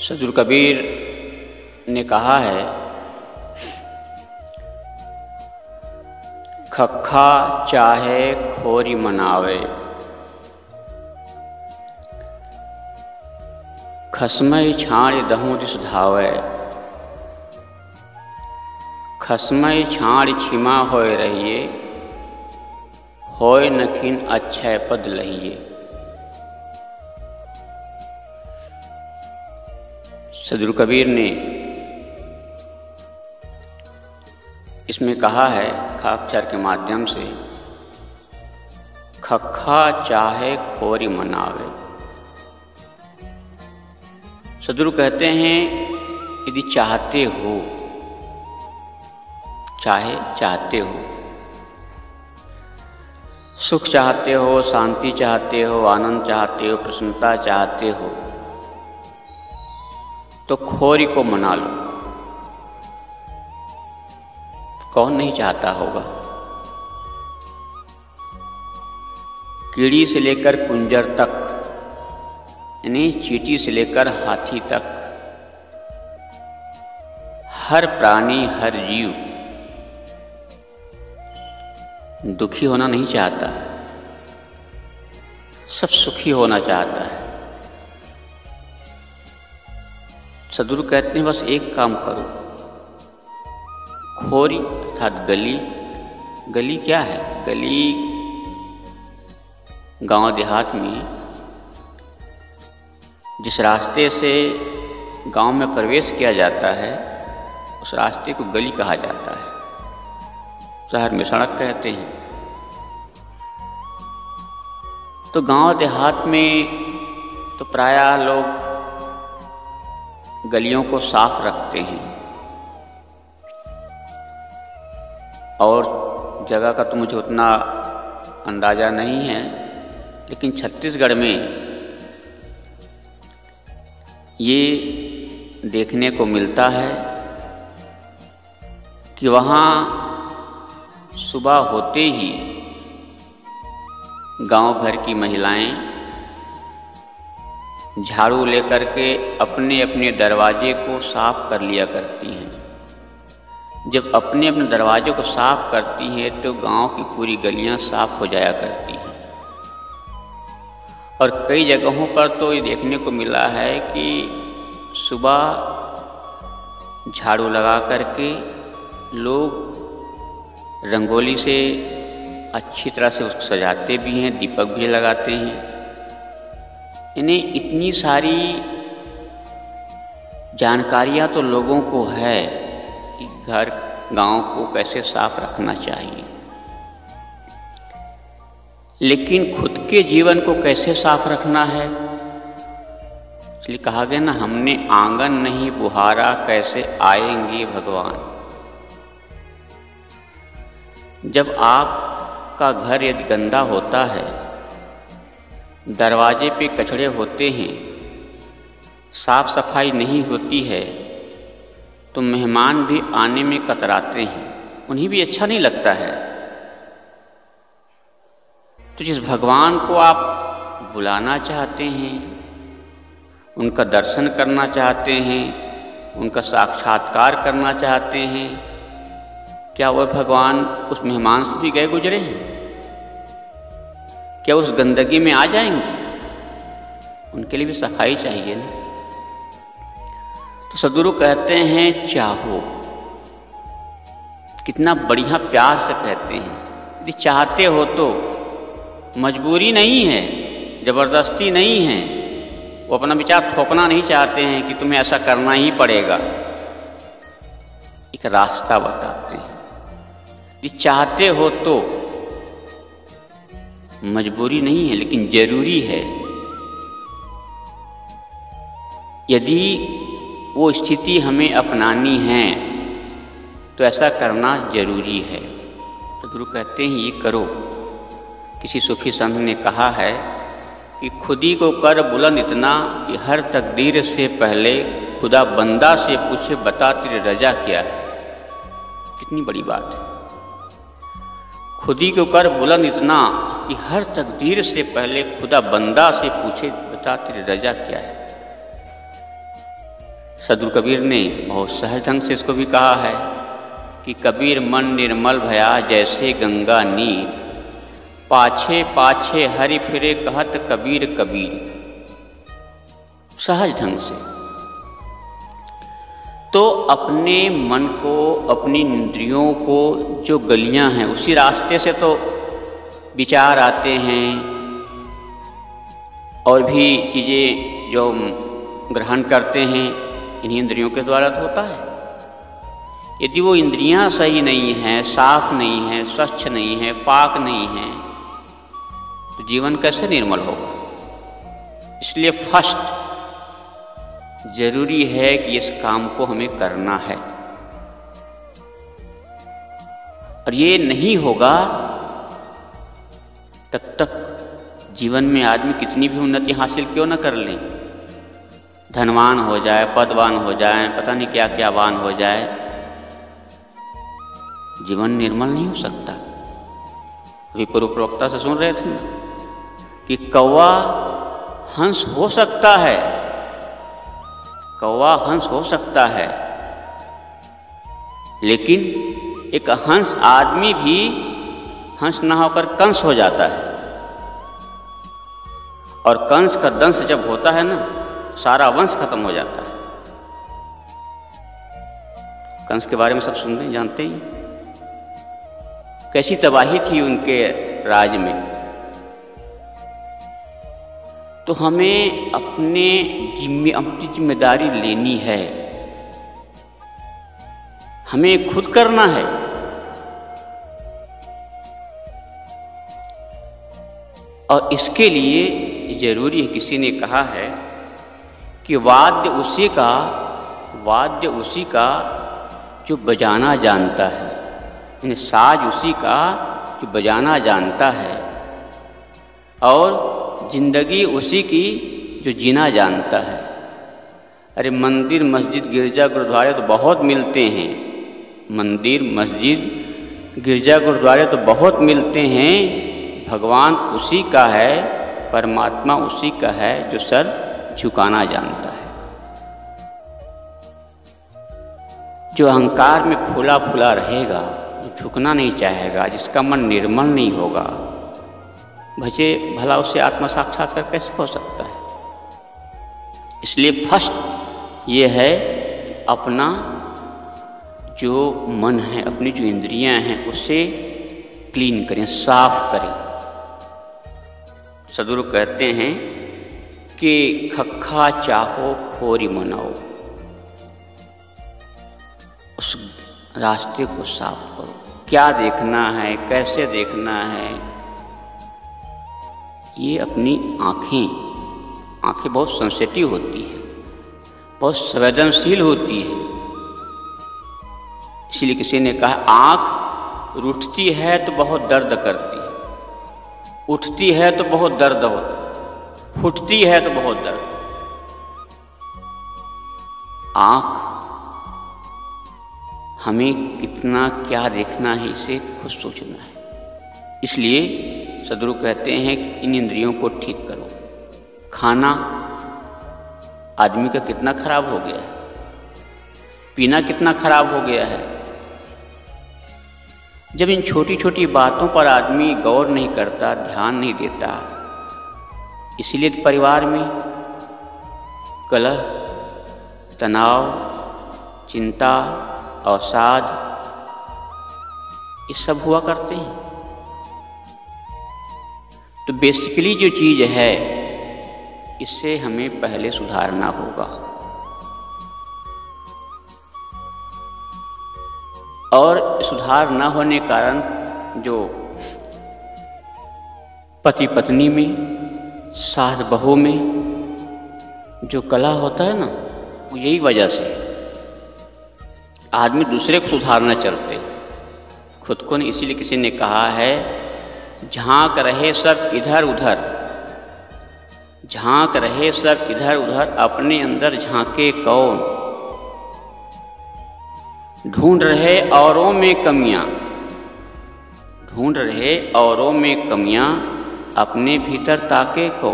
सदगुरु कबीर ने कहा है, खखा चाहे खोरी मनावे, खसमय छाण दहूँ दिस धावे, खसमय छाण छिमा होय रहिए, होय नखिन अक्षय पद लहिए। सदगुरु कबीर ने इसमें कहा है खाकचर के माध्यम से, खखा चाहे खोरी मनावे। सदगुरु कहते हैं यदि चाहते हो, चाहते हो, सुख चाहते हो, शांति चाहते हो, आनंद चाहते हो, प्रसन्नता चाहते हो, तो खोरी को मना लो। कौन नहीं चाहता होगा? कीड़ी से लेकर कुंजर तक, यानी चींटी से लेकर हाथी तक, हर प्राणी, हर जीव दुखी होना नहीं चाहता, सब सुखी होना चाहता है। सदगुरु कहते हैं बस एक काम करो, खोरी अर्थात गली। गली क्या है? गली गांव देहात में जिस रास्ते से गांव में प्रवेश किया जाता है उस रास्ते को गली कहा जाता है। शहर में सड़क कहते हैं। तो गांव देहात में तो प्रायः लोग गलियों को साफ रखते हैं, और जगह का तो मुझे उतना अंदाज़ा नहीं है, लेकिन छत्तीसगढ़ में ये देखने को मिलता है कि वहाँ सुबह होते ही गांव भर की महिलाएं झाड़ू लेकर के अपने अपने दरवाजे को साफ कर लिया करती हैं। जब अपने अपने दरवाजे को साफ करती हैं तो गांव की पूरी गलियां साफ हो जाया करती हैं। और कई जगहों पर तो ये देखने को मिला है कि सुबह झाड़ू लगा करके लोग रंगोली से अच्छी तरह से उसको सजाते भी हैं, दीपक भी लगाते हैं। यानी इतनी सारी जानकारियाँ तो लोगों को है कि घर गांव को कैसे साफ रखना चाहिए, लेकिन खुद के जीवन को कैसे साफ रखना है। इसलिए कहा गया ना, हमने आंगन नहीं बुहारा कैसे आएंगे भगवान। जब आपका घर यदि गंदा होता है, दरवाजे पे कचड़े होते हैं, साफ सफाई नहीं होती है, तो मेहमान भी आने में कतराते हैं, उन्हें भी अच्छा नहीं लगता है। तो जिस भगवान को आप बुलाना चाहते हैं, उनका दर्शन करना चाहते हैं, उनका साक्षात्कार करना चाहते हैं, क्या वह भगवान उस मेहमान से भी गए गुजरे हैं? क्या उस गंदगी में आ जाएंगे? उनके लिए भी सफाई चाहिए ना। तो सदगुरु कहते हैं चाहो। कितना बढ़िया प्यार से कहते हैं। यदि चाहते हो तो, मजबूरी नहीं है, जबरदस्ती नहीं है, वो अपना विचार थोपना नहीं चाहते हैं कि तुम्हें ऐसा करना ही पड़ेगा। एक रास्ता बताते हैं। यदि चाहते हो तो, मजबूरी नहीं है लेकिन जरूरी है। यदि वो स्थिति हमें अपनानी है तो ऐसा करना जरूरी है। तो गुरु कहते हैं ये करो। किसी सूफी संत ने कहा है कि खुदी को कर बुलंद इतना कि हर तकदीर से पहले खुदा बंदा से पूछे बता तेरी रजा क्या है। कितनी बड़ी बात है। खुदी को कर बुलंद इतना कि हर तकदीर से पहले खुदा बंदा से पूछे बता तेरी रजा क्या है। सद्गुरु कबीर ने बहुत सहज ढंग से इसको भी कहा है कि कबीर मन निर्मल भया जैसे गंगा नीर, पाछे पाछे हरि फिरे कहत कबीर कबीर। सहज ढंग से। तो अपने मन को, अपनी इंद्रियों को जो गलियां हैं उसी रास्ते से तो विचार आते हैं और भी चीज़ें जो ग्रहण करते हैं इन्हीं इंद्रियों के द्वारा तो होता है। यदि वो इंद्रियां सही नहीं हैं, साफ नहीं हैं, स्वच्छ नहीं हैं, पाक नहीं हैं, तो जीवन कैसे निर्मल होगा। इसलिए फर्स्ट जरूरी है कि इस काम को हमें करना है, और ये नहीं होगा तब तक जीवन में आदमी कितनी भी उन्नति हासिल क्यों न कर ले, धनवान हो जाए, पदवान हो जाए, पता नहीं क्या क्या वान हो जाए, जीवन निर्मल नहीं हो सकता। अभी पूर्व प्रवक्ता से सुन रहे थे ना कि कौवा हंस हो सकता है, कौवा हंस हो सकता है, लेकिन एक हंस आदमी भी हंस ना होकर कंस हो जाता है, और कंस का दंश जब होता है ना सारा वंश खत्म हो जाता है। कंस के बारे में सब सुनते हैं, जानते ही कैसी तबाही थी उनके राज में। तो हमें अपनी जिम्मेदारी लेनी है, हमें खुद करना है। और इसके लिए जरूरी है, किसी ने कहा है कि वाद्य उसी का जो बजाना जानता है, यानी साज उसी का जो बजाना जानता है, और जिंदगी उसी की जो जीना जानता है। अरे मंदिर मस्जिद गिरजा गुरुद्वारे तो बहुत मिलते हैं, मंदिर मस्जिद गिरजा गुरुद्वारे तो बहुत मिलते हैं, भगवान उसी का है, परमात्मा उसी का है जो सर झुकाना जानता है, जो अहंकार में फूला फूला रहेगा, झुकना नहीं चाहेगा, जिसका मन निर्मल नहीं होगा, भजे भला उसे आत्मा साक्षात्कार कैसे हो सकता है। इसलिए फर्स्ट ये है कि अपना जो मन है, अपनी जो इंद्रियां हैं उसे क्लीन करें, साफ करें। सद्गुरु कहते हैं कि खक्खा चाहो खोरी मनाओ, उस रास्ते को साफ करो। क्या देखना है, कैसे देखना है, ये अपनी आंखें बहुत सेंसिटिव होती है, बहुत संवेदनशील होती है। इसलिए किसी ने कहा आंख रूठती है तो बहुत दर्द करती है, उठती है तो बहुत दर्द होता है, फूटती है तो बहुत दर्द। आंख हमें कितना क्या देखना है इसे खुद सोचना है। इसलिए सद्गुरु कहते हैं कि इन इंद्रियों को ठीक करो। खाना आदमी का कितना खराब हो गया है, पीना कितना खराब हो गया है। जब इन छोटी छोटी बातों पर आदमी गौर नहीं करता, ध्यान नहीं देता, इसलिए परिवार में कलह, तनाव, चिंता, अवसाद ये सब हुआ करते हैं। तो बेसिकली जो चीज़ है इससे हमें पहले सुधारना होगा। और सुधार न होने कारण जो पति पत्नी में, सास बहू में जो कलह होता है ना, वो यही वजह से आदमी दूसरे को सुधारना चलते, खुद को नहीं। इसीलिए किसी ने कहा है झांक रहे सब इधर उधर, झांक रहे सब इधर उधर, अपने अंदर झांके कौन, ढूंढ रहे औरों में कमियां, ढूंढ रहे औरों में कमियां, अपने भीतर ताके को।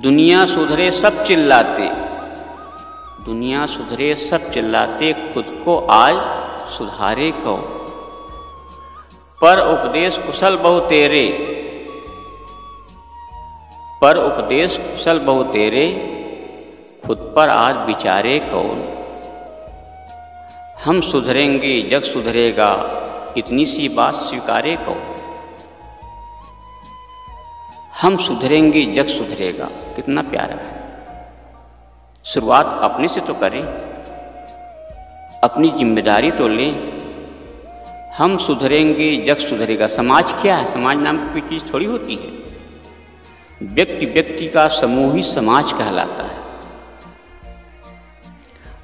दुनिया सुधरे सब चिल्लाते, दुनिया सुधरे सब चिल्लाते, खुद को आज सुधारे को। पर उपदेश कुशल बहु तेरे, पर उपदेश कुशल बहु तेरे, खुद पर आज विचारे कौन। हम सुधरेंगे जग सुधरेगा, इतनी सी बात स्वीकारे कौन। हम सुधरेंगे जग सुधरेगा, कितना प्यारा है। शुरुआत अपने से तो करें, अपनी जिम्मेदारी तो लें। हम सुधरेंगे जग सुधरेगा। समाज क्या है? समाज नाम की कोई चीज़ थोड़ी होती है। व्यक्ति व्यक्ति का समूह ही समाज कहलाता है।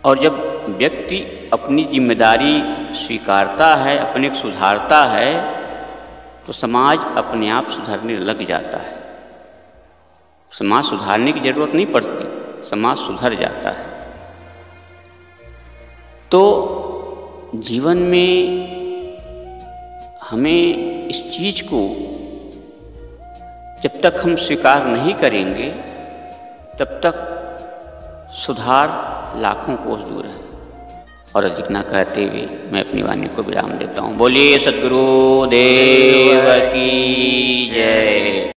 और जब व्यक्ति अपनी जिम्मेदारी स्वीकारता है, अपने को सुधारता है, तो समाज अपने आप सुधरने लग जाता है। समाज सुधारने की जरूरत नहीं पड़ती, समाज सुधर जाता है। तो जीवन में हमें इस चीज को जब तक हम स्वीकार नहीं करेंगे, तब तक सुधार लाखों कोस दूर है। और अधिक ना कहते हुए मैं अपनी वाणी को विराम देता हूँ। बोलिए सद्गुरु देव की जय।